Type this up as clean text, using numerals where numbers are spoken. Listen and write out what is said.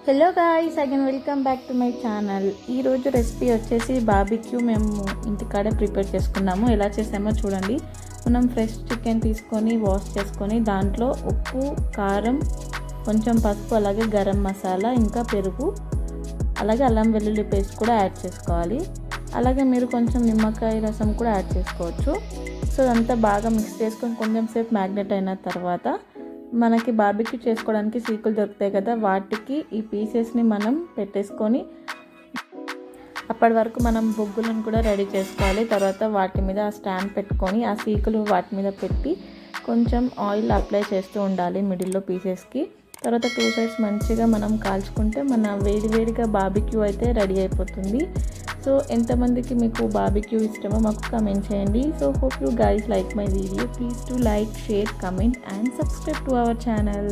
Hello guys, again welcome back to my channel. ఈరోజు recipe వచ్చేసి barbecue మేము ఇంటికాడే prepare చేసుకున్నాము. ఎలా చేసామో చూడండి. మనం ఫ్రెష్ చికెన్ తీసుకొని వాష్ చేసుకొని దాంట్లో ఉప్పు, కారం, కొంచెం పసుపు, అలాగే గరం మసాలా, ఇంకా పెరుగు, అలాగే అల్లం వెల్లుల్లి పేస్ట్ కూడా యాడ్ చేసుకోవాలి. అలాగే మీరు కొంచెం నిమ్మకాయ రసం కూడా యాడ్ చేసుకోవచ్చు. సో అదంతా బాగా మిక్స్ చేసుకొని కొంచెం సేపు మ్యాగ్నెట్ అయిన తర్వాత మనకి బార్బిక్యూ చేసుకోవడానికి సీకులు దొరుకుతాయి కదా, వాటికి ఈ పీసెస్ని మనం పెట్టేసుకొని అప్పటి వరకు మనం బొగ్గులను కూడా రెడీ చేసుకోవాలి. తర్వాత వాటి మీద ఆ స్టాండ్ పెట్టుకొని ఆ సీకులు వాటి మీద పెట్టి కొంచెం ఆయిల్ అప్లై చేస్తూ ఉండాలి మిడిల్లో పీసెస్కి. తర్వాత 2 సైడ్స్ మంచిగా మనం కాల్చుకుంటే మన వేడివేడిగా బార్బిక్యూ అయితే రెడీ అయిపోతుంది. సో ఎంతమందికి మీకు బార్బిక్యూ ఇష్టమో మాకు కమెంట్ చేయండి. So hope you guys like my video. Please to like, share, comment and subscribe to our channel.